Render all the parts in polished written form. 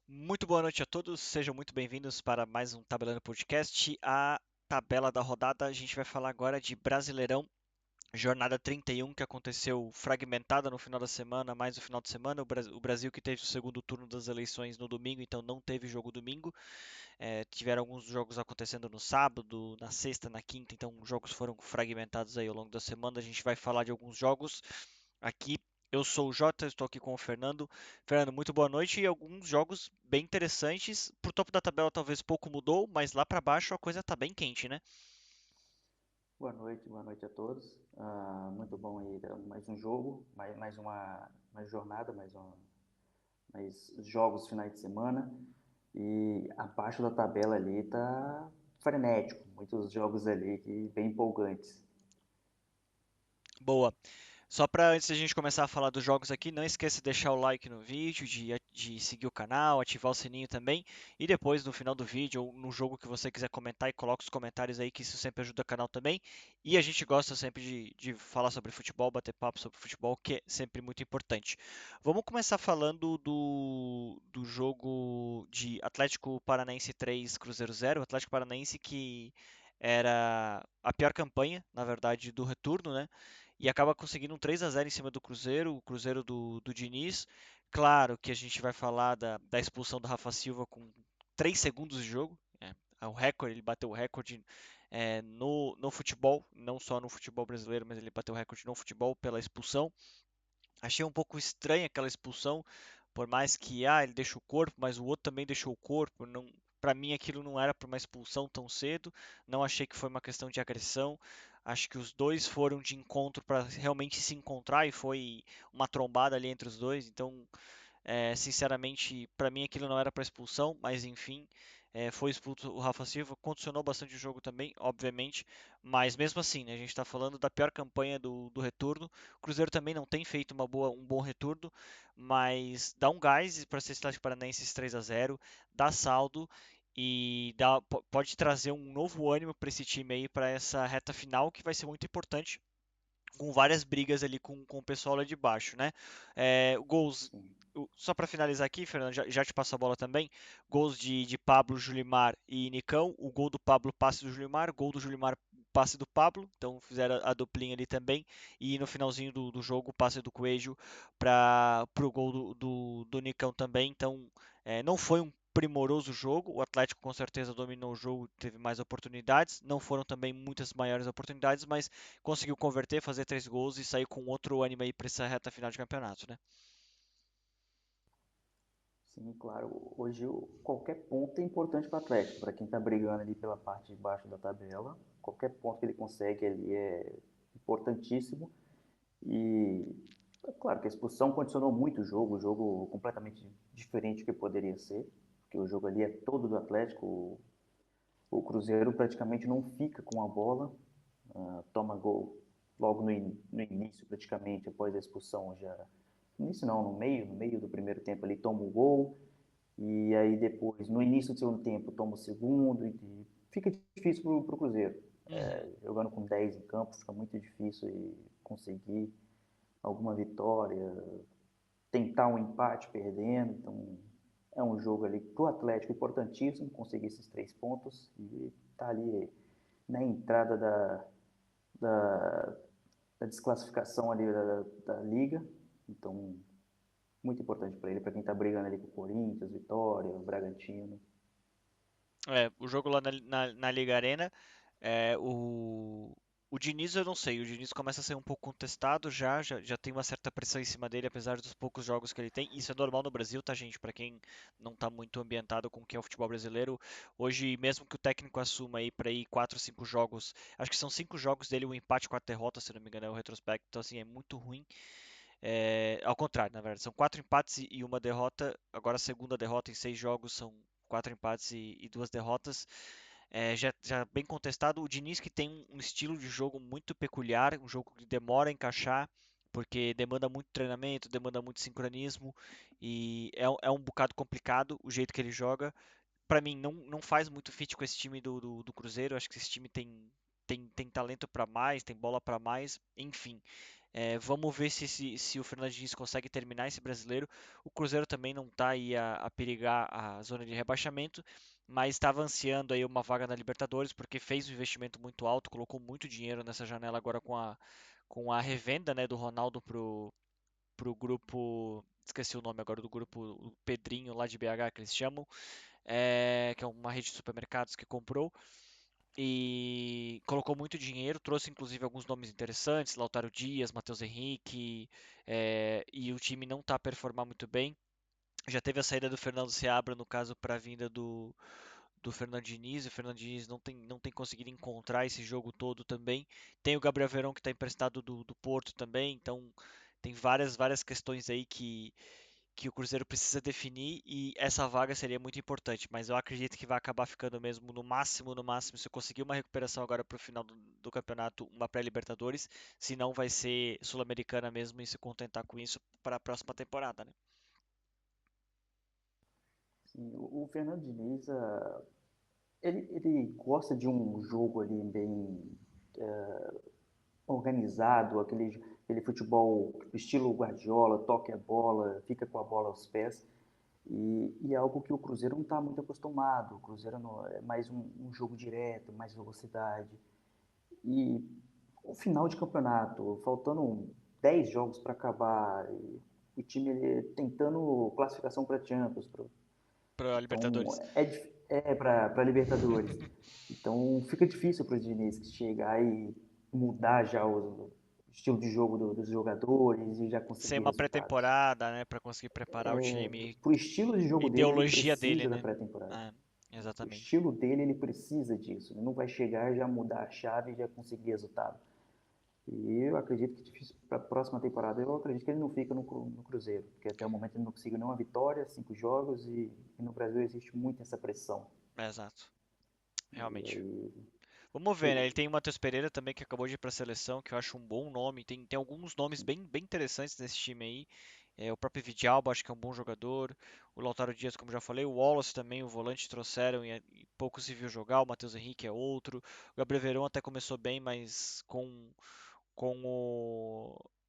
Muito boa noite a todos, sejam muito bem-vindos para mais um Tabelando Podcast. A tabela da rodada, a gente vai falar agora de Brasileirão, jornada 31, que aconteceu fragmentada no final da semana, mais no final de semana. O Brasil que teve o segundo turno das eleições no domingo, então não teve jogo domingo. Tiveram alguns jogos acontecendo no sábado, na sexta, na quinta, então os jogos foram fragmentados aí ao longo da semana. A gente vai falar de alguns jogos aqui. Eu sou o Jota, estou aqui com o Fernando. Fernando, muito boa noite e alguns jogos bem interessantes. Pro topo da tabela talvez pouco mudou, mas lá para baixo a coisa tá bem quente, né? Boa noite a todos. Muito bom aí, mais um jogo, mais jornada, mais jogos finais de semana. E abaixo da tabela ali tá frenético, muitos jogos ali que bem empolgantes. Boa. Só para antes da gente começar a falar dos jogos aqui, não esqueça de deixar o like no vídeo, de seguir o canal, ativar o sininho também. E depois, no final do vídeo ou no jogo que você quiser comentar, e coloca os comentários aí, que isso sempre ajuda o canal também. E a gente gosta sempre de falar sobre futebol, bater papo sobre futebol, que é sempre muito importante. Vamos começar falando do jogo de Atlético Paranaense 3, Cruzeiro 0. Atlético Paranaense que era a pior campanha, na verdade, do retorno, né? E acaba conseguindo um 3-0 em cima do Cruzeiro, o Cruzeiro do Diniz. Claro que a gente vai falar da expulsão do Rafa Silva com 3 segundos de jogo. É o recorde, ele bateu o recorde no futebol, não só no futebol brasileiro, mas ele bateu o recorde no futebol pela expulsão. Achei um pouco estranha aquela expulsão, por mais que ele deixou o corpo, mas o outro também deixou o corpo. Não, para mim aquilo não era para uma expulsão tão cedo. Não achei que foi uma questão de agressão. Acho que os dois foram de encontro para realmente se encontrar e foi uma trombada ali entre os dois. Então sinceramente, para mim aquilo não era para expulsão, mas enfim, foi expulso o Rafa Silva, condicionou bastante o jogo também, obviamente, mas mesmo assim, né, a gente está falando da pior campanha do retorno. O Cruzeiro também não tem feito um bom retorno, mas dá um gás para ser Atlético Paranaense 3-0, dá saldo e pode trazer um novo ânimo para esse time aí, para essa reta final que vai ser muito importante com várias brigas ali com o pessoal lá de baixo, né? Gols. Sim, Só para finalizar aqui, Fernando, já te passo a bola também. Gols de Pablo, Julimar e Nicão. O gol do Pablo, passe do Julimar. Gol do Julimar, passe do Pablo. Então fizeram a duplinha ali também. E no finalzinho do jogo, o passe do Coelho para o gol do Nicão também. Então não foi um primoroso jogo. O Atlético com certeza dominou o jogo, teve mais oportunidades. Não foram também muitas maiores oportunidades, mas conseguiu converter, fazer 3 gols e sair com outro ânimo aí para essa reta final de campeonato, né? sim, claro. Hoje qualquer ponto é importante para o Atlético, para quem está brigando ali pela parte de baixo da tabela. Qualquer ponto que ele consegue ali é importantíssimo. E é claro que a expulsão condicionou muito o jogo completamente diferente do que poderia ser, porque o jogo ali é todo do Atlético. O Cruzeiro praticamente não fica com a bola, toma gol logo no início, praticamente, após a expulsão já. No início não, no meio do primeiro tempo ali toma o gol, e aí depois, no início do segundo tempo, toma o segundo, e fica difícil para o Cruzeiro. Uhum. Jogando com 10 em campo, fica muito difícil conseguir alguma vitória, tentar um empate perdendo. Então, é um jogo ali para o Atlético importantíssimo conseguir esses 3 pontos e tá ali na entrada da, da desclassificação ali da liga. Então, muito importante para ele, para quem está brigando ali com o Corinthians, Vitória, o Bragantino. O jogo lá na Liga Arena, o Diniz eu não sei, o Diniz começa a ser um pouco contestado já tem uma certa pressão em cima dele, apesar dos poucos jogos que ele tem. Isso é normal no Brasil, tá, gente? Para quem não tá muito ambientado com o que é o futebol brasileiro, hoje, mesmo que o técnico assuma aí para ir 4, 5 jogos, acho que são 5 jogos dele, um empate, 4 derrotas, se não me engano, é o retrospecto, então assim, é muito ruim. Ao contrário, na verdade, são 4 empates e uma derrota. Agora a segunda derrota em 6 jogos são 4 empates e 2 derrotas. Já bem contestado. O Diniz que tem um estilo de jogo muito peculiar, um jogo que demora a encaixar, porque demanda muito treinamento, demanda muito sincronismo e é um bocado complicado o jeito que ele joga. Para mim, não faz muito fit com esse time do Cruzeiro. Acho que esse time tem talento para mais, tem bola para mais, enfim. Vamos ver se o Fernando Diniz consegue terminar esse brasileiro. O Cruzeiro também não está aí a perigar a zona de rebaixamento, mas estava ansiando aí uma vaga na Libertadores, porque fez um investimento muito alto, colocou muito dinheiro nessa janela agora com a revenda, né, do Ronaldo pro grupo. Esqueci o nome agora do grupo, o Pedrinho lá de BH que eles chamam, que é uma rede de supermercados que comprou e colocou muito dinheiro, trouxe inclusive alguns nomes interessantes, Lautaro Dias, Matheus Henrique, e o time não está a performar muito bem. Já teve a saída do Fernando Seabra, no caso, para a vinda do Fernando Diniz, e o Fernando Diniz não tem conseguido encontrar esse jogo todo também. Tem o Gabriel Verón que está emprestado do Porto também, então tem várias questões aí que o Cruzeiro precisa definir e essa vaga seria muito importante, mas eu acredito que vai acabar ficando mesmo no máximo, se eu conseguir uma recuperação agora para o final do campeonato, uma pré-Libertadores, se não vai ser Sul-Americana mesmo e se contentar com isso para a próxima temporada, né? Sim, o Fernando Diniz, ele gosta de um jogo ali bem organizado, aquele futebol estilo Guardiola, toque a bola, fica com a bola aos pés. E é algo que o Cruzeiro não está muito acostumado. O Cruzeiro é mais um jogo direto, mais velocidade. E o final de campeonato, faltando 10 jogos para acabar, e o time ele, tentando classificação para Champions. Para a Então, Libertadores. é para Libertadores. Então, fica difícil para o Diniz chegar e mudar já o estilo de jogo dos jogadores e já Sem conseguir uma resultados. pré-temporada, né, para conseguir preparar o time, Pro estilo de jogo dele, ele ideologia dele, precisa da né? pré-temporada. É, O exatamente. estilo dele, ele precisa disso. Ele não vai chegar e já mudar a chave e já conseguir resultado. E eu acredito que para a próxima temporada, eu acredito que ele não fica no Cruzeiro, porque até o momento ele não conseguiu nenhuma vitória, 5 jogos, e no Brasil existe muito essa pressão. Exato, E realmente. aí, Vamos ver, né? ele, Ele tem o Matheus Pereira também, que acabou de ir para a seleção, que eu acho um bom nome. Tem alguns nomes sim, bem interessantes nesse time aí. O próprio Vidalba, acho que é um bom jogador. O Lautaro Dias, como já falei. O Wallace também, o volante trouxeram e pouco se viu jogar. O Matheus Henrique é outro. O Gabriel Veron até começou bem, mas com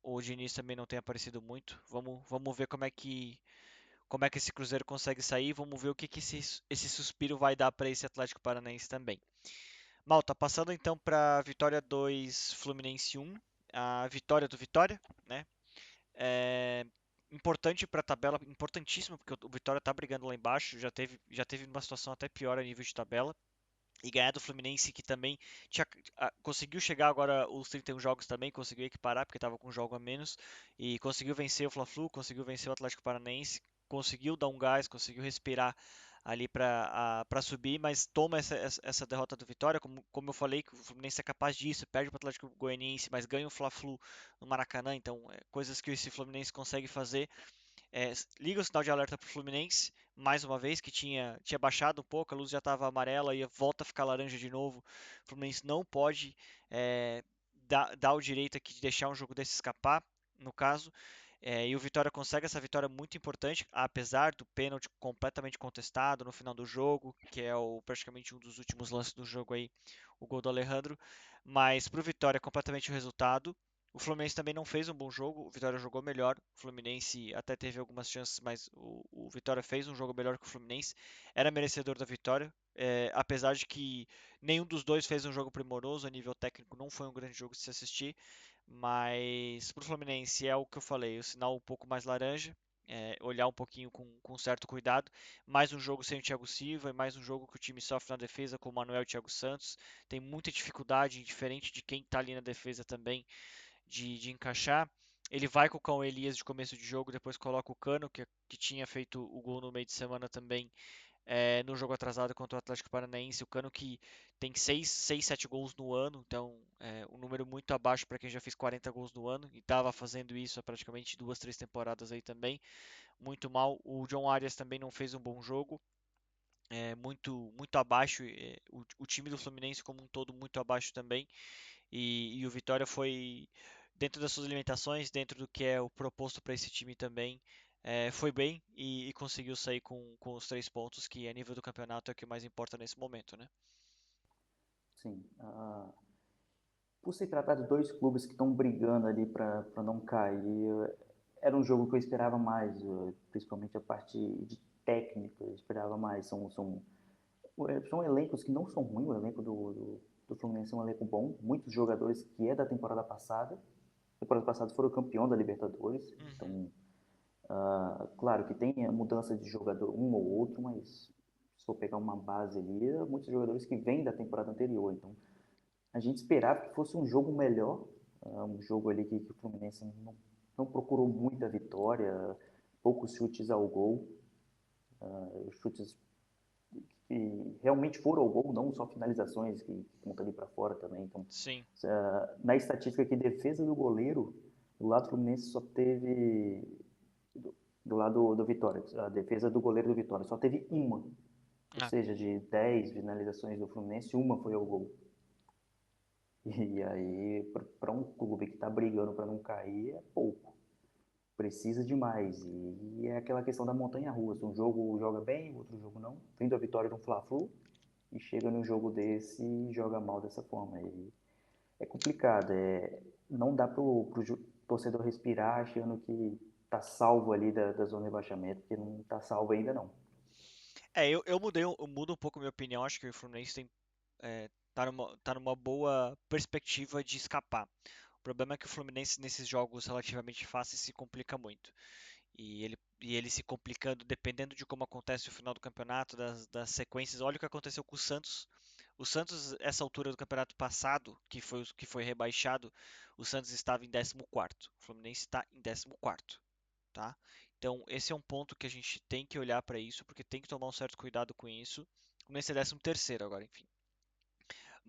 o Diniz também não tem aparecido muito. Vamos ver como é que esse Cruzeiro consegue sair. Vamos ver o que esse suspiro vai dar para esse Atlético Paranaense também. Malta, passando então para Vitória 2, Fluminense 1, a vitória do Vitória, né? É importante para a tabela, importantíssimo, porque o Vitória está brigando lá embaixo, já teve uma situação até pior a nível de tabela. E ganhar do Fluminense, que também conseguiu chegar agora os 31 jogos também, conseguiu equiparar, porque estava com um jogo a menos, e conseguiu vencer o Fla-Flu, conseguiu vencer o Atlético Paranaense, conseguiu dar um gás, conseguiu respirar ali para subir, mas toma essa derrota do Vitória, como eu falei, que o Fluminense é capaz disso, perde para o Atlético Goianiense, mas ganha o Fla-Flu no Maracanã, então coisas que esse Fluminense consegue fazer. Liga o sinal de alerta para o Fluminense, mais uma vez, que tinha baixado um pouco, a luz já estava amarela e volta a ficar laranja de novo. O Fluminense não pode é, dar o direito aqui de deixar um jogo desse escapar, no caso. E o Vitória consegue essa vitória muito importante, apesar do pênalti completamente contestado no final do jogo, que é praticamente um dos últimos lances do jogo aí, o gol do Alejandro. Mas para o Vitória é completamente o resultado. O Fluminense também não fez um bom jogo, o Vitória jogou melhor. O Fluminense até teve algumas chances, mas o Vitória fez um jogo melhor que o Fluminense. Era merecedor da vitória, apesar de que nenhum dos dois fez um jogo primoroso, a nível técnico não foi um grande jogo de se assistir. Mas para o Fluminense é o que eu falei, o sinal um pouco mais laranja. Olhar um pouquinho com certo cuidado. Mais um jogo sem o Thiago Silva e mais um jogo que o time sofre na defesa com o Manuel e o Thiago Santos. Tem muita dificuldade, diferente de quem está ali na defesa também de encaixar. Ele vai com o Cão Elias de começo de jogo, depois coloca o Cano, que tinha feito o gol no meio de semana também, no jogo atrasado contra o Atlético Paranaense. O Cano que tem 7 gols no ano, então um número muito abaixo para quem já fez 40 gols no ano e estava fazendo isso há praticamente 2, 3 temporadas aí também. Muito mal. O John Arias também não fez um bom jogo. Muito abaixo, o time do Fluminense como um todo muito abaixo também. E o Vitória foi, dentro das suas limitações, dentro do que é o proposto para esse time também, foi bem e conseguiu sair com os 3 pontos, que a nível do campeonato é o que mais importa nesse momento, né? sim. por se tratar de dois clubes que estão brigando ali para não cair, era um jogo que eu esperava mais, principalmente a parte de técnica, eu esperava mais. São elencos que não são ruins, o elenco do Fluminense é um elenco bom, muitos jogadores que é da temporada passada. Temporada passada foram campeão da Libertadores, Uhum. então, claro que tem a mudança de jogador um ou outro, mas se for pegar uma base ali, muitos jogadores que vêm da temporada anterior, então a gente esperava que fosse um jogo melhor, um jogo ali que o Fluminense não procurou muita vitória, poucos chutes ao gol, chutes que realmente foram ao gol, não só finalizações que contam ali para fora também. Então, Sim. na estatística aqui, defesa do goleiro, do lado do Fluminense só teve, do lado do Vitória, a defesa do goleiro do Vitória só teve uma, ou Ah, seja, de 10 finalizações do Fluminense, uma foi ao gol. E aí, para um clube que está brigando para não cair, é pouco. Precisa de mais. E é aquela questão da montanha russa. Um jogo joga bem, o outro jogo não. Vindo a vitória no Fla-Flu e chega num jogo desse e joga mal dessa forma. E é complicado. Não dá para o torcedor respirar achando que está salvo ali da zona de rebaixamento, porque não está salvo ainda não. eu mudo um pouco a minha opinião. Acho que o Fluminense tá numa boa perspectiva de escapar. O problema é que o Fluminense nesses jogos relativamente fáceis se complica muito. E ele se complicando, dependendo de como acontece o final do campeonato, das sequências. Olha o que aconteceu com o Santos. O Santos, essa altura do campeonato passado, que foi rebaixado, o Santos estava em 14º. O Fluminense está em 14º, tá? Então, esse é um ponto que a gente tem que olhar para isso, porque tem que tomar um certo cuidado com isso. O Fluminense é 13º agora, enfim.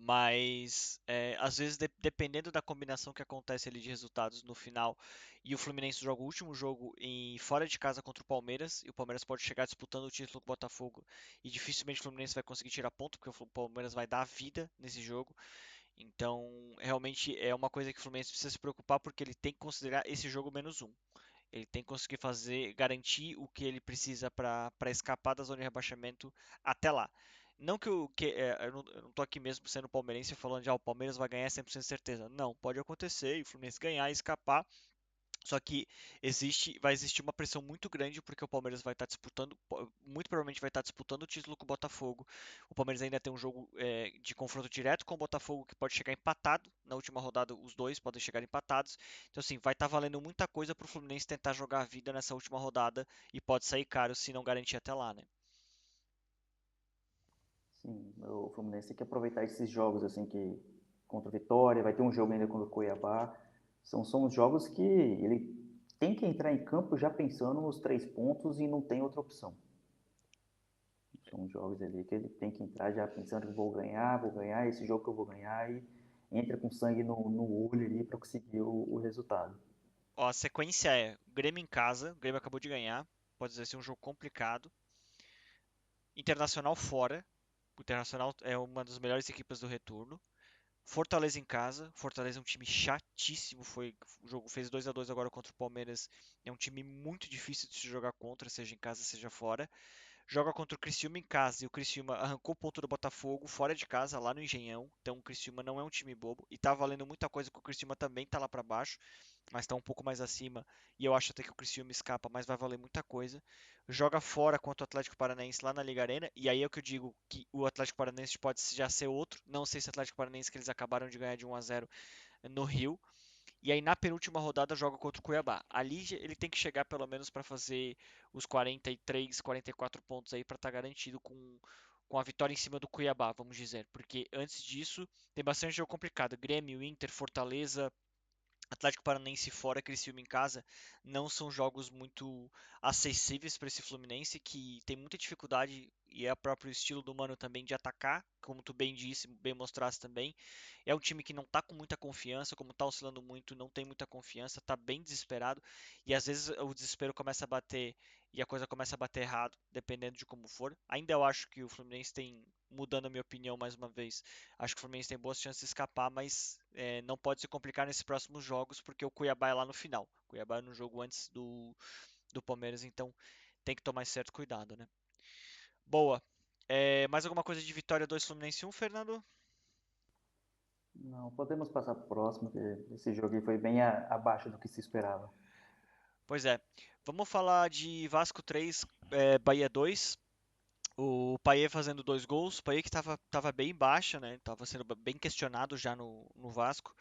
Mas às vezes, dependendo da combinação que acontece ali de resultados no final, e o Fluminense joga o último jogo fora de casa contra o Palmeiras, e o Palmeiras pode chegar disputando o título com o Botafogo, e dificilmente o Fluminense vai conseguir tirar ponto, porque o Palmeiras vai dar a vida nesse jogo. Então, realmente é uma coisa que o Fluminense precisa se preocupar, porque ele tem que considerar esse jogo menos um. Ele tem que conseguir garantir o que ele precisa para escapar da zona de rebaixamento até lá. Não que, eu não tô aqui mesmo sendo palmeirense falando de o Palmeiras vai ganhar 100% de certeza. Não, pode acontecer e o Fluminense ganhar e escapar. Só que vai existir uma pressão muito grande porque o Palmeiras vai estar disputando, muito provavelmente vai estar disputando o título com o Botafogo. O Palmeiras ainda tem um jogo de confronto direto com o Botafogo que pode chegar empatado. Na última rodada, os dois podem chegar empatados. Então, assim, vai estar valendo muita coisa para o Fluminense tentar jogar a vida nessa última rodada e pode sair caro se não garantir até lá, né? Sim, o Fluminense tem que aproveitar esses jogos assim que contra o Vitória, vai ter um jogo ainda contra o Cuiabá. São os jogos que ele tem que entrar em campo já pensando nos 3 pontos e não tem outra opção. São jogos ali que ele tem que entrar já pensando que vou ganhar, esse jogo que eu vou ganhar e entra com sangue no olho ali para conseguir o resultado. Ó, a sequência é Grêmio em casa, o Grêmio acabou de ganhar, pode ser um jogo complicado. Internacional fora, o Internacional é uma das melhores equipes do retorno. Fortaleza em casa. Fortaleza é um time chatíssimo. O jogo fez 2-2 agora contra o Palmeiras. É um time muito difícil de se jogar contra, seja em casa, seja fora. Joga contra o Criciúma em casa e o Criciúma arrancou o ponto do Botafogo fora de casa, lá no Engenhão. Então o Criciúma não é um time bobo e tá valendo muita coisa que o Criciúma também tá lá para baixo, mas tá um pouco mais acima e eu acho até que o Criciúma escapa, mas vai valer muita coisa. Joga fora contra o Atlético Paranaense lá na Liga Arena e aí é o que eu digo que o Atlético Paranaense pode já ser outro. Não sei se o Atlético Paranaense que eles acabaram de ganhar de 1-0 no Rio, e aí na penúltima rodada joga contra o Cuiabá. Ali ele tem que chegar pelo menos para fazer os 43, 44 pontos aí para estar garantido com a vitória em cima do Cuiabá, vamos dizer. Porque antes disso tem bastante jogo complicado. Grêmio, Inter, Fortaleza, Atlético Paranaense fora, Criciúma em casa, não são jogos muito acessíveis para esse Fluminense, que tem muita dificuldade, e é o próprio estilo do Mano também, de atacar, como tu bem disse, bem mostraste também. É um time que não tá com muita confiança, como tá oscilando muito, não tem muita confiança, tá bem desesperado, e às vezes o desespero começa a bater e a coisa começa a bater errado, dependendo de como for. Ainda eu acho que o Fluminense tem, mudando a minha opinião mais uma vez, acho que o Fluminense tem boas chances de escapar, mas não pode se complicar nesses próximos jogos, porque o Cuiabá é lá no final. O Cuiabá é no jogo antes do Palmeiras, então tem que tomar certo cuidado, né? Boa. Mais alguma coisa de Vitória 2 Fluminense 1, Fernando? Não, podemos passar para o próximo, que esse jogo aí foi bem abaixo do que se esperava. Pois é, vamos falar de Vasco 3, Bahia 2. O Payet fazendo dois gols, o Payet que estava bem baixa, né? Tava sendo bem questionado já no Vasco.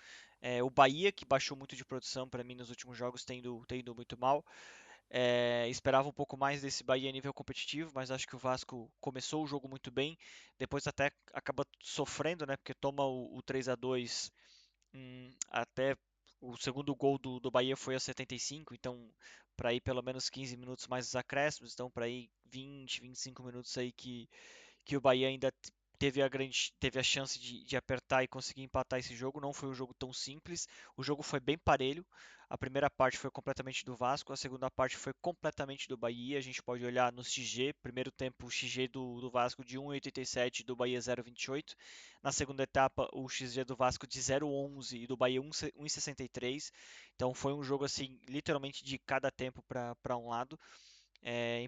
O Bahia, que baixou muito de produção para mim nos últimos jogos, tem ido muito mal. Esperava um pouco mais desse Bahia a nível competitivo, mas acho que o Vasco começou o jogo muito bem. Depois até acaba sofrendo, né? Porque toma o 3-2. Até o segundo gol do Bahia foi aos 75, então para ir pelo menos 15 minutos mais os acréscimos, então para ir 20, 25 minutos aí que o Bahia ainda teve a chance de apertar e conseguir empatar esse jogo. Não foi um jogo tão simples. O jogo foi bem parelho. A primeira parte foi completamente do Vasco, a segunda parte foi completamente do Bahia. A gente pode olhar no XG, primeiro tempo o XG do Vasco de 1,87 e do Bahia 0,28. Na segunda etapa o XG do Vasco de 0,11 e do Bahia 1,63. Então foi um jogo assim, literalmente de cada tempo para um lado. É,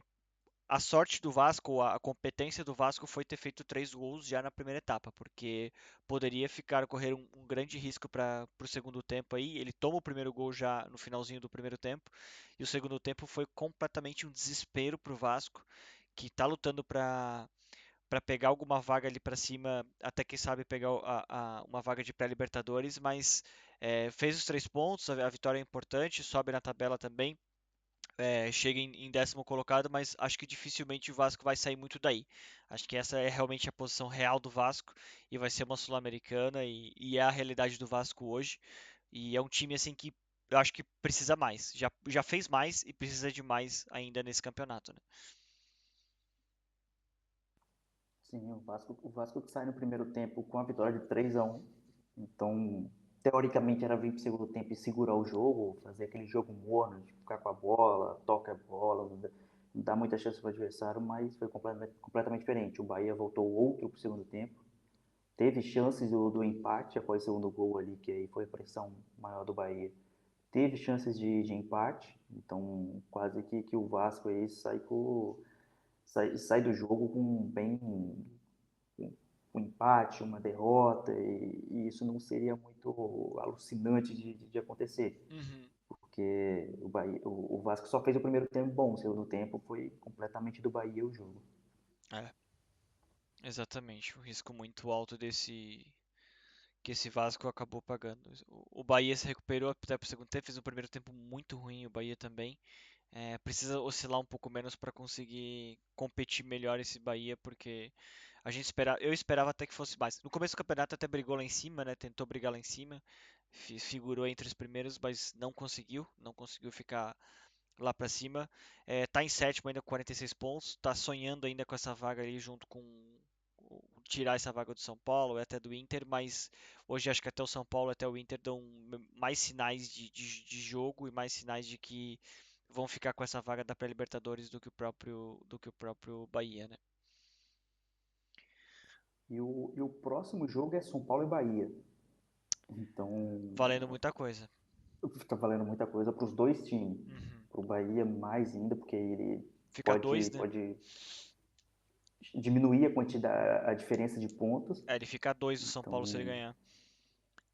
a sorte do Vasco, a competência do Vasco foi ter feito 3 gols já na primeira etapa, porque poderia correr um grande risco para o segundo tempo aí. Ele toma o primeiro gol já no finalzinho do primeiro tempo, e o segundo tempo foi completamente um desespero para o Vasco, que está lutando para pegar alguma vaga ali para cima, até quem sabe pegar uma vaga de pré-Libertadores, mas fez os 3 pontos, a vitória é importante, sobe na tabela também, chega em décimo colocado, mas acho que dificilmente o Vasco vai sair muito daí. Acho que essa é realmente a posição real do Vasco e vai ser uma Sul-Americana e é a realidade do Vasco hoje. E é um time assim que eu acho que precisa mais. Já fez mais e precisa de mais ainda nesse campeonato, né? Sim, o Vasco que sai no primeiro tempo com a vitória de 3-1. Então, teoricamente era vir para o segundo tempo e segurar o jogo, fazer aquele jogo morno, de ficar com a bola, toca a bola, não dá muita chance para o adversário, mas foi completamente diferente. O Bahia voltou outro para o segundo tempo, teve chances do empate após o segundo gol ali, que aí foi a pressão maior do Bahia. Teve chances de empate, então quase que o Vasco aí sai do jogo com bem um empate, uma derrota, e isso não seria muito alucinante de acontecer, Uhum. porque o Vasco só fez o primeiro tempo bom, o segundo tempo foi completamente do Bahia o jogo. É, exatamente. Um risco muito alto desse que esse Vasco acabou pagando. O Bahia se recuperou até pro segundo tempo, fez um primeiro tempo muito ruim, o Bahia também. Precisa oscilar um pouco menos para conseguir competir melhor esse Bahia, porque eu esperava até que fosse mais. No começo do campeonato até brigou lá em cima, né? Tentou brigar lá em cima, figurou entre os primeiros, mas não conseguiu ficar lá para cima. Tá em sétimo ainda com 46 pontos, tá sonhando ainda com essa vaga ali junto com tirar essa vaga do São Paulo e até do Inter, mas hoje acho que até o São Paulo até o Inter dão mais sinais de jogo e mais sinais de que vão ficar com essa vaga da pré-Libertadores do que o próprio Bahia, né? E o próximo jogo é São Paulo e Bahia. Então, Valendo muita coisa. está valendo muita coisa para os dois times. Uhum. Para o Bahia mais ainda, porque ele Fica dois, pode, né? pode diminuir a quantidade, a diferença de pontos. Ele fica a dois do São Paulo se ele Então, ganhar.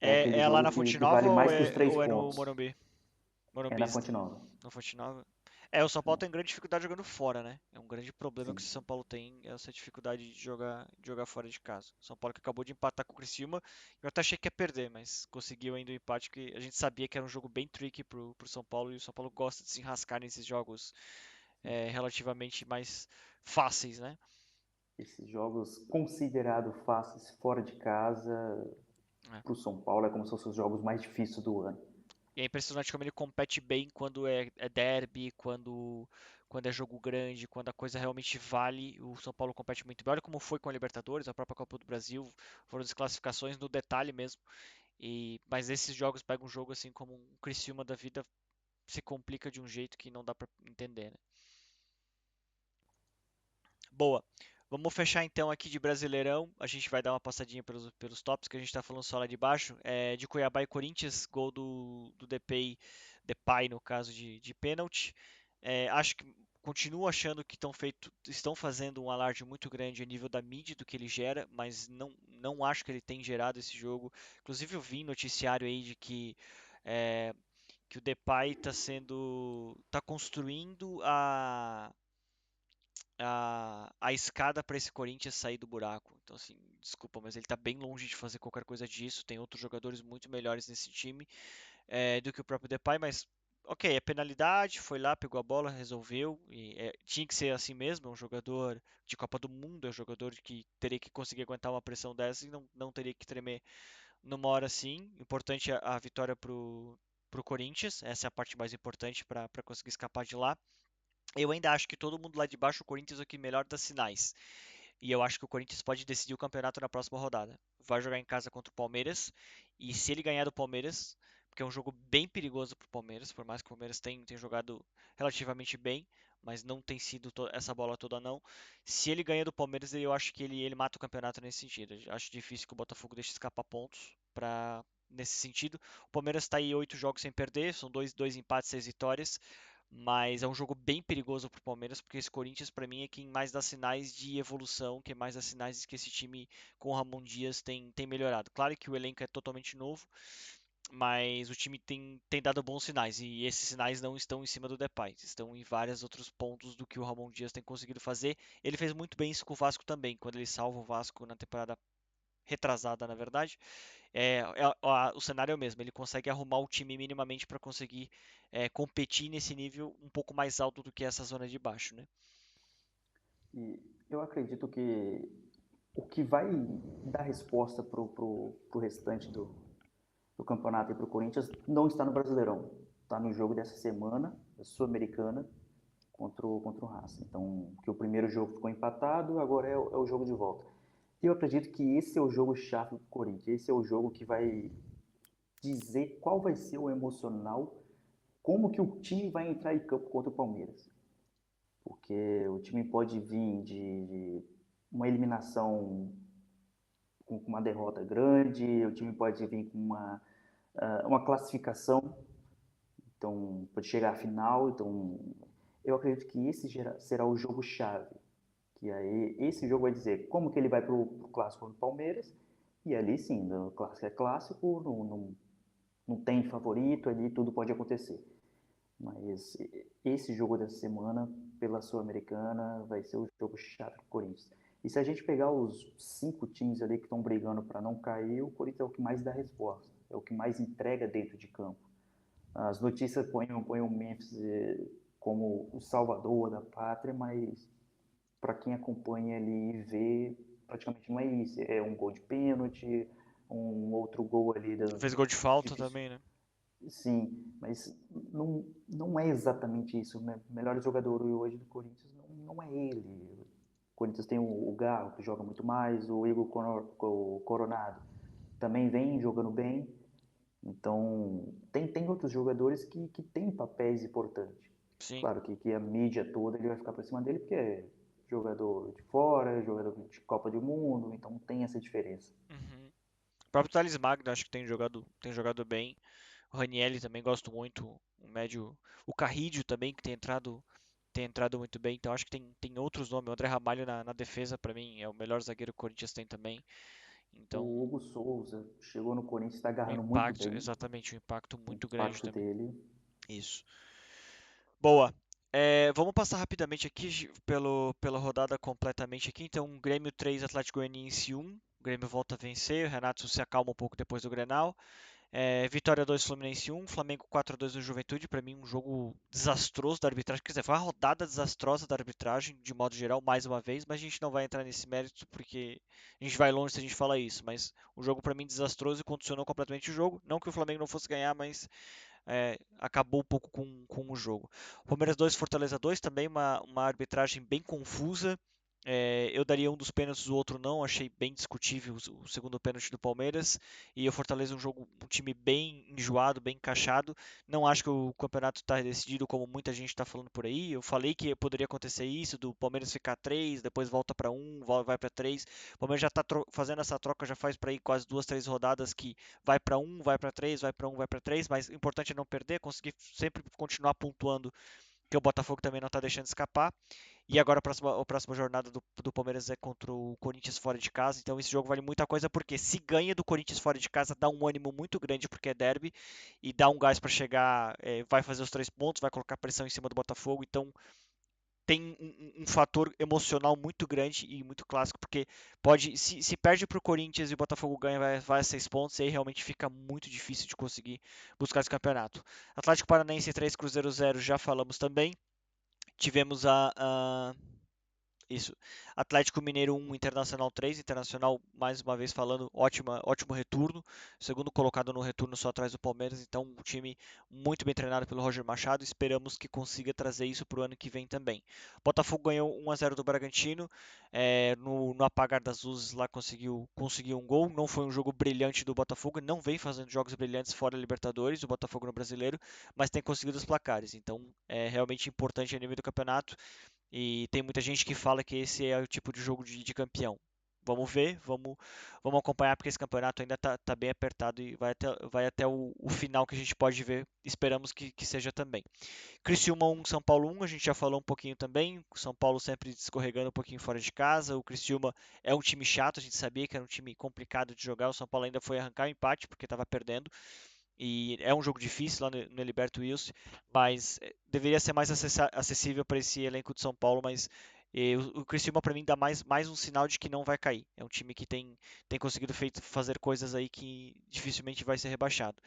é aquele É lá jogo na que Fonte vale Nova ou mais que os é, três ou é no pontos. Morumbi? É na Morumbista. Fonte Nova. No Fonte Nova. O São Paulo tem grande dificuldade jogando fora, né? É um grande problema que o Sim, São Paulo tem, é essa dificuldade de jogar fora de casa. O São Paulo que acabou de empatar com o Criciúma, eu até achei que ia perder, mas conseguiu ainda o empate, que a gente sabia que era um jogo bem tricky pro São Paulo, e o São Paulo gosta de se enrascar nesses jogos relativamente mais fáceis, né? esses jogos considerados fáceis fora de casa, É. para o São Paulo, é como se fossem os jogos mais difíceis do ano. E é impressionante como ele compete bem quando é derby, quando é jogo grande, quando a coisa realmente vale. O São Paulo compete muito bem. Olha como foi com a Libertadores, a própria Copa do Brasil, foram desclassificações no detalhe mesmo. Mas esses jogos pegam um jogo assim como um Criciúma da vida, se complica de um jeito que não dá pra entender, né? Boa. Vamos fechar então aqui de Brasileirão. A gente vai dar uma passadinha pelos tops que a gente está falando só lá de baixo. De Cuiabá e Corinthians, gol do Depay, Depay no caso de pênalti. Acho que continuo achando que estão fazendo um alarde muito grande a nível da mídia do que ele gera, mas não acho que ele tem gerado esse jogo. Inclusive eu vi noticiário aí de que o Depay tá construindo a escada para esse Corinthians sair do buraco. Então, assim, desculpa, mas ele está bem longe de fazer qualquer coisa disso. Tem outros jogadores muito melhores nesse time do que o próprio Depay, mas ok, é penalidade, foi lá, pegou a bola, resolveu, e tinha que ser assim mesmo, é um jogador de Copa do Mundo, é um jogador que teria que conseguir aguentar uma pressão dessa e não teria que tremer numa hora assim. Importante a vitória pro Corinthians, essa é a parte mais importante para conseguir escapar de lá. Eu ainda acho que todo mundo lá de baixo, o Corinthians é o que melhor dá sinais. E eu acho que o Corinthians pode decidir o campeonato na próxima rodada. Vai jogar em casa contra o Palmeiras. E se ele ganhar do Palmeiras, porque é um jogo bem perigoso para o Palmeiras, por mais que o Palmeiras tenha jogado relativamente bem, mas não tem sido essa bola toda não. Se ele ganha do Palmeiras, eu acho que ele mata o campeonato nesse sentido. Eu acho difícil que o Botafogo deixe escapar pontos nesse sentido. O Palmeiras está aí 8 jogos sem perder, são dois empates, 6 vitórias. Mas é um jogo bem perigoso para o Palmeiras, porque esse Corinthians, para mim, é quem mais dá sinais de evolução, quem mais dá sinais de que esse time com o Ramon Dias tem melhorado. Claro que o elenco é totalmente novo, mas o time tem dado bons sinais, e esses sinais não estão em cima do Depay, estão em vários outros pontos do que o Ramon Dias tem conseguido fazer. Ele fez muito bem isso com o Vasco também, quando ele salva o Vasco na temporada retrasada, na verdade. O cenário é o mesmo, ele consegue arrumar o time minimamente para conseguir competir nesse nível um pouco mais alto do que essa zona de baixo, né? E eu acredito que o que vai dar resposta pro restante do campeonato e pro Corinthians não está no Brasileirão. Está no jogo dessa semana, da Sul-Americana, contra o Racing. Então, que o primeiro jogo ficou empatado, agora é o jogo de volta. E eu acredito que esse é o jogo chave do Corinthians. Esse é o jogo que vai dizer qual vai ser o emocional, como que o time vai entrar em campo contra o Palmeiras. Porque o time pode vir de uma eliminação com uma derrota grande, o time pode vir com uma classificação, então pode chegar à final. Então eu acredito que esse será o jogo chave, que aí esse jogo vai dizer como que ele vai para o clássico contra o Palmeiras, e ali sim, o clássico é clássico, não tem favorito, ali tudo pode acontecer. Mas esse jogo dessa semana, pela Sul-Americana, vai ser o jogo chave do Corinthians. E se a gente pegar os 5 times ali que estão brigando para não cair, o Corinthians é o que mais dá resposta, é o que mais entrega dentro de campo. As notícias põem o Memphis como o salvador da pátria, mas para quem acompanha ali e vê, praticamente não é isso. É um gol de pênalti, um outro gol ali Fez gol de falta difícil. também, né? Sim, mas não é exatamente isso. O melhor jogador hoje do Corinthians não é ele. O Corinthians tem o Galo, que joga muito mais, o Igor Coronado também vem jogando bem. Então, tem outros jogadores que têm papéis importantes. Sim. Claro que a mídia toda ele vai ficar por cima dele, porque é jogador de fora, jogador de Copa do Mundo, então tem essa diferença. Uhum. O próprio Thales Magno acho que tem jogado bem. O Ranieri também gosto muito. O médio. O Carrídio também, que tem entrado muito bem. Então acho que tem outros nomes. O André Ramalho na defesa, para mim, é o melhor zagueiro que o Corinthians tem também. Então, O Hugo Souza chegou no Corinthians, está o agarrando muito impacto, bem, exatamente, um impacto o muito grande impacto também. dele. Isso. Boa. Vamos passar rapidamente aqui pela rodada completamente aqui. Então, Grêmio 3, Atlético Goianiense 1. O Grêmio volta a vencer, o Renato se acalma um pouco depois do Grenal. Vitória 2, Fluminense 1, Flamengo 4-2 no Juventude. Para mim, um jogo desastroso da arbitragem. Quer dizer, foi uma rodada desastrosa da arbitragem, de modo geral, mais uma vez. Mas a gente não vai entrar nesse mérito porque a gente vai longe se a gente falar isso. Mas o jogo, para mim, desastroso e condicionou completamente o jogo. Não que o Flamengo não fosse ganhar, mas acabou um pouco com o jogo. Palmeiras 2, Fortaleza 2, também uma arbitragem bem confusa. Eu daria um dos pênaltis, o outro não. Achei bem discutível o segundo pênalti do Palmeiras. E o Fortaleza um time bem enjoado, bem encaixado. Não acho que o campeonato está decidido como muita gente está falando por aí. Eu falei que poderia acontecer isso, do Palmeiras ficar 3, depois volta para 1, vai para 3. O Palmeiras já está fazendo essa troca, já faz para aí quase 2, 3 rodadas que vai para 1, vai para 3, vai para 1, vai para 3. Mas o importante é não perder, conseguir sempre continuar pontuando que o Botafogo também não está deixando escapar. E agora a próxima jornada do Palmeiras é contra o Corinthians fora de casa. Então esse jogo vale muita coisa porque se ganha do Corinthians fora de casa, dá um ânimo muito grande porque é derby e dá um gás para chegar, vai fazer os 3 pontos, vai colocar pressão em cima do Botafogo. Então tem um fator emocional muito grande e muito clássico, porque pode, se perde para o Corinthians e o Botafogo ganha, vai a 6 pontos, e aí realmente fica muito difícil de conseguir buscar esse campeonato. Atlético Paranaense 3, Cruzeiro 0, já falamos também. Tivemos isso. Atlético Mineiro 1, Internacional 3. Internacional, mais uma vez falando, ótimo retorno. Segundo colocado no retorno só atrás do Palmeiras. Então, um time muito bem treinado pelo Roger Machado. Esperamos que consiga trazer isso para o ano que vem também. Botafogo ganhou 1 a 0 do Bragantino. No apagar das luzes lá conseguiu um gol. Não foi um jogo brilhante do Botafogo. Não vem fazendo jogos brilhantes fora da Libertadores, o Botafogo no Brasileiro. Mas tem conseguido os placares. Então, é realmente importante a nível do campeonato. E tem muita gente que fala que esse é o tipo de jogo de campeão. Vamos ver, vamos acompanhar, porque esse campeonato ainda tá bem apertado e vai até o final que a gente pode ver. Esperamos que seja também. Criciúma 1, São Paulo 1, a gente já falou um pouquinho também. O São Paulo sempre escorregando um pouquinho fora de casa. O Criciúma é um time chato, a gente sabia que era um time complicado de jogar. O São Paulo ainda foi arrancar o empate porque estava perdendo. E é um jogo difícil lá no Heriberto Wilson, mas deveria ser mais acessível para esse elenco de São Paulo, mas o Criciúma para mim dá mais um sinal de que não vai cair. É um time que tem conseguido fazer coisas aí que dificilmente vai ser rebaixado.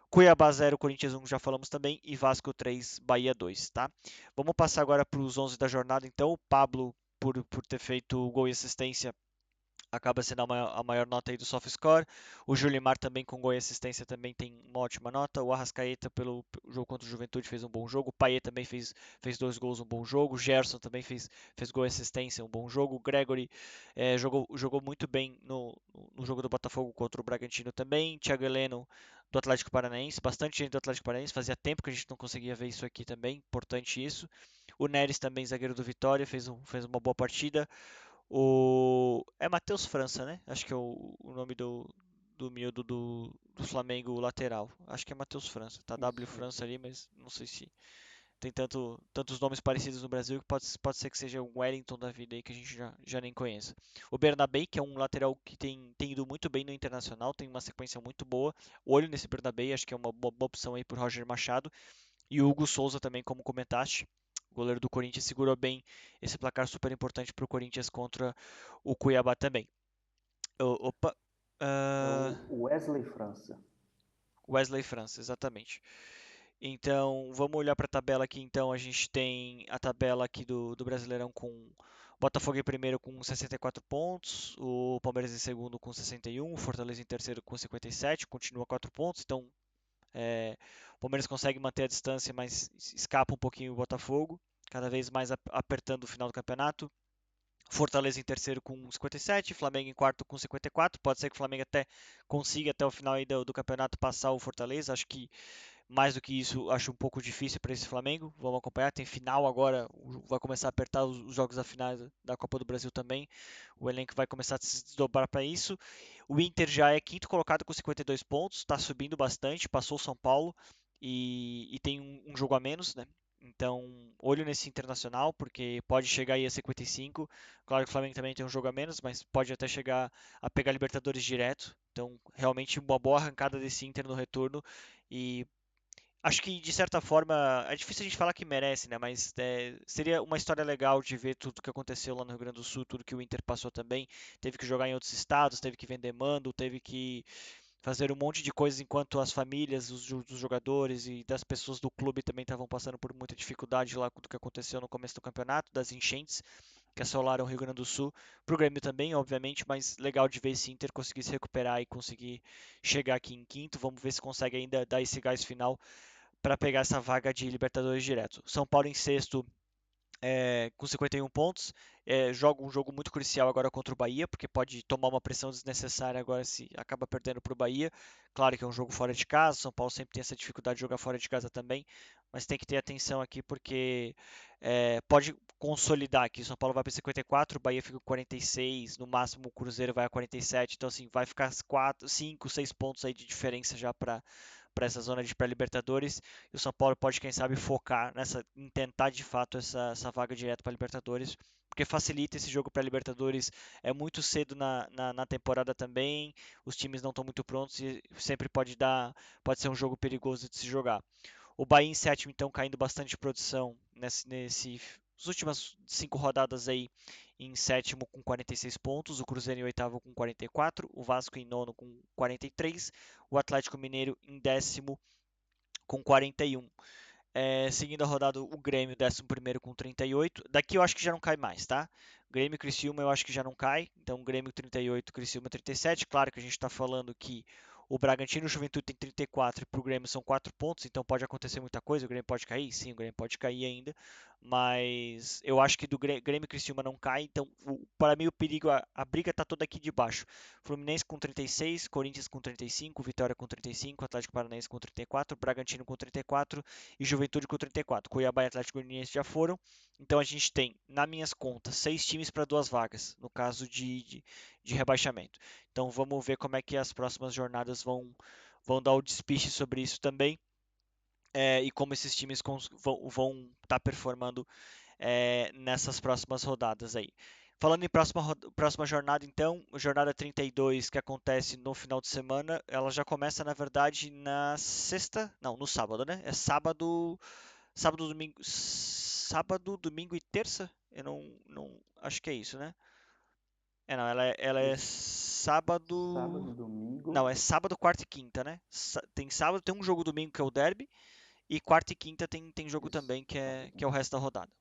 Cuiabá 0, Corinthians 1, já falamos também, e Vasco 3, Bahia 2, tá? Vamos passar agora para os 11 da jornada, então. O Pablo, por ter feito gol e assistência, acaba sendo a maior nota aí do SofaScore. O Julimar também com gol e assistência também tem uma ótima nota. O Arrascaeta pelo jogo contra o Juventude fez um bom jogo. O Payet também fez 2 gols, um bom jogo. O Gerson também fez gol e assistência, um bom jogo. O Gregory jogou muito bem no jogo do Botafogo contra o Bragantino também. Thiago Heleno do Atlético Paranaense, bastante gente do Atlético Paranaense, fazia tempo que a gente não conseguia ver isso aqui também, importante isso. O Neres também, zagueiro do Vitória, fez uma boa partida. É Matheus França, né? Acho que é o nome do miúdo do Flamengo lateral. Acho que é Matheus França. Tá W Isso. França ali, mas não sei se tem tantos nomes parecidos no Brasil que pode ser que seja um Wellington da vida aí que a gente já nem conheça. O Bernabei, que é um lateral que tem ido muito bem no Internacional, tem uma sequência muito boa. Olho nesse Bernabei, acho que é uma boa opção aí por Roger Machado. E o Hugo Souza também, como comentaste, o goleiro do Corinthians segurou bem esse placar super importante para o Corinthians contra o Cuiabá também. Opa, É ah, o Wesley França. Wesley França, exatamente. Então, vamos olhar para a tabela aqui. Então, a gente tem a tabela aqui do Brasileirão com Botafogo em primeiro com 64 pontos, o Palmeiras em segundo com 61, o Fortaleza em terceiro com 57, continua 4 pontos. Então, o Palmeiras consegue manter a distância, mas escapa um pouquinho o Botafogo, cada vez mais apertando o final do campeonato. Fortaleza em terceiro com 57, Flamengo em quarto com 54. Pode ser que o Flamengo até consiga até o final aí do campeonato passar o Fortaleza. Acho que mais do que isso, acho um pouco difícil para esse Flamengo. Vamos acompanhar. Tem final agora, vai começar a apertar os jogos da final da Copa do Brasil também. O elenco vai começar a se desdobrar para isso. O Inter já é quinto colocado com 52 pontos, está subindo bastante, passou o São Paulo e tem um jogo a menos, né? Então, olho nesse Internacional, porque pode chegar aí a 55. Claro que o Flamengo também tem um jogo a menos, mas pode até chegar a pegar Libertadores direto. Então, realmente uma boa arrancada desse Inter no retorno. E acho que, de certa forma, é difícil a gente falar que merece, né? Mas seria uma história legal de ver tudo o que aconteceu lá no Rio Grande do Sul, tudo que o Inter passou também. Teve que jogar em outros estados, teve que vender mando, teve que fazer um monte de coisas enquanto as famílias dos jogadores e das pessoas do clube também estavam passando por muita dificuldade lá com o que aconteceu no começo do campeonato, das enchentes que assolaram o Rio Grande do Sul. Pro Grêmio também, obviamente, mas legal de ver esse Inter conseguir se recuperar e conseguir chegar aqui em quinto. Vamos ver se consegue ainda dar esse gás final para pegar essa vaga de Libertadores direto. São Paulo em sexto, com 51 pontos. Joga um jogo muito crucial agora contra o Bahia, porque pode tomar uma pressão desnecessária agora se acaba perdendo para o Bahia. Claro que é um jogo fora de casa, São Paulo sempre tem essa dificuldade de jogar fora de casa também, mas tem que ter atenção aqui porque pode consolidar aqui. São Paulo vai para 54, o Bahia fica com 46, no máximo o Cruzeiro vai a 47, então assim, vai ficar 4, 5, 6 pontos aí de diferença já para essa zona de pré-Libertadores. E o São Paulo pode, quem sabe, focar em tentar de fato essa vaga direta para Libertadores, porque facilita esse jogo para Libertadores. É muito cedo na temporada também, os times não estão muito prontos e sempre pode ser um jogo perigoso de se jogar. O Bahia em sétimo, então, caindo bastante de produção nas últimas 5 rodadas aí, em sétimo com 46 pontos, o Cruzeiro em oitavo com 44, o Vasco em nono com 43, o Atlético Mineiro em décimo com 41. Seguindo a rodada, o Grêmio, 11º com 38. Daqui eu acho que já não cai mais, tá? Grêmio e Criciúma eu acho que já não cai. Então, Grêmio 38, Criciúma 37. Claro que a gente está falando que o Bragantino e o Juventude tem 34 e para o Grêmio são 4 pontos, então pode acontecer muita coisa. O Grêmio pode cair? Sim, o Grêmio pode cair ainda. Mas eu acho que do Grêmio e Criciúma não cai. Então, para mim, o perigo, a briga está toda aqui de baixo. Fluminense com 36, Corinthians com 35, Vitória com 35, Atlético Paranaense com 34, Bragantino com 34 e Juventude com 34. Cuiabá e Atlético Goianiense já foram. Então a gente tem, nas minhas contas, 6 times para 2 vagas, no caso de rebaixamento. Então vamos ver como é que as próximas jornadas vão dar o despiste sobre isso também. E como esses times vão estar performando nessas próximas rodadas aí. Falando em próxima jornada, então, jornada 32 que acontece no final de semana, ela já começa, na verdade, na sexta, não, no sábado, né? É sábado, domingo e terça? Eu não, acho que é isso, né? Não, ela é sábado, Sábado, não, domingo. é sábado, quarta e quinta, né? Tem sábado, tem um jogo domingo que é o derby, e quarta e quinta tem jogo Isso, também que quarta e é, que é o quinta. resto da rodada.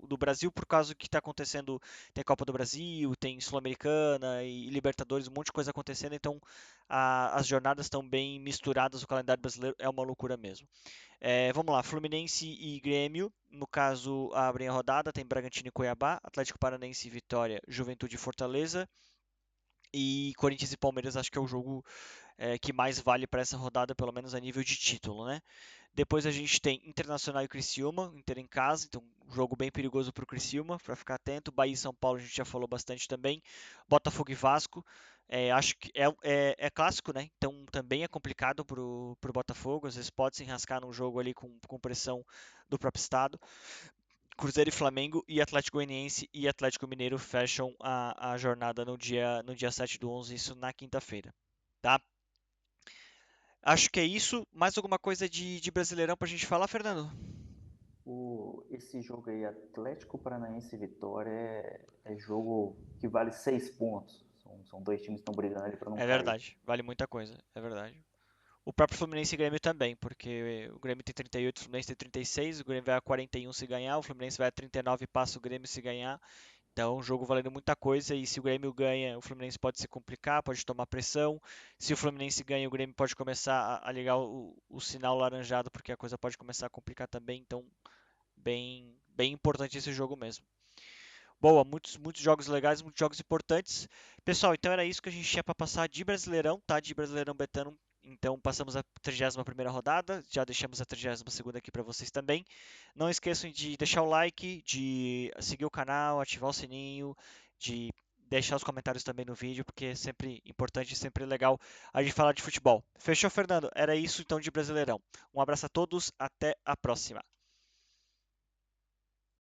O do Brasil, por causa que está acontecendo, tem Copa do Brasil, tem Sul-Americana e Libertadores, um monte de coisa acontecendo, então as jornadas estão bem misturadas, o calendário brasileiro é uma loucura mesmo. Vamos lá, Fluminense e Grêmio, no caso, abrem a rodada, tem Bragantino e Cuiabá, Atlético Paranaense e Vitória, Juventude e Fortaleza, e Corinthians e Palmeiras acho que é o jogo que mais vale para essa rodada, pelo menos a nível de título, né? Depois a gente tem Internacional e Criciúma, Inter em casa, então um jogo bem perigoso para o Criciúma, para ficar atento. Bahia e São Paulo a gente já falou bastante também. Botafogo e Vasco, acho que é clássico, né? Então também é complicado para o Botafogo, às vezes pode se enrascar num jogo ali com pressão do próprio estado. Cruzeiro e Flamengo e Atlético Goianiense e Atlético Mineiro fecham a jornada no dia 7 do 11, isso na quinta-feira. Tá? Acho que é isso. Mais alguma coisa de Brasileirão pra gente falar, Fernando? Esse jogo aí, Atlético Paranaense e Vitória, é jogo que vale 6 pontos. São dois times que estão brigando ali para não É cair. verdade, vale muita coisa, é verdade. O próprio Fluminense e Grêmio também, porque o Grêmio tem 38, o Fluminense tem 36, o Grêmio vai a 41 se ganhar, o Fluminense vai a 39 e passa o Grêmio se ganhar. Então, um jogo valendo muita coisa e se o Grêmio ganha, o Fluminense pode se complicar, pode tomar pressão. Se o Fluminense ganha, o Grêmio pode começar a ligar o sinal laranjado, porque a coisa pode começar a complicar também. Então, bem importante esse jogo mesmo. Boa, muitos jogos legais, muitos jogos importantes. Pessoal, então era isso que a gente tinha para passar de Brasileirão, tá? De Brasileirão Betano. Então passamos a 31ª rodada, já deixamos a 32ª aqui para vocês também. Não esqueçam de deixar o like, de seguir o canal, ativar o sininho, de deixar os comentários também no vídeo, porque é sempre importante e sempre legal a gente falar de futebol. Fechou, Fernando? Era isso então de Brasileirão. Um abraço a todos, até a próxima.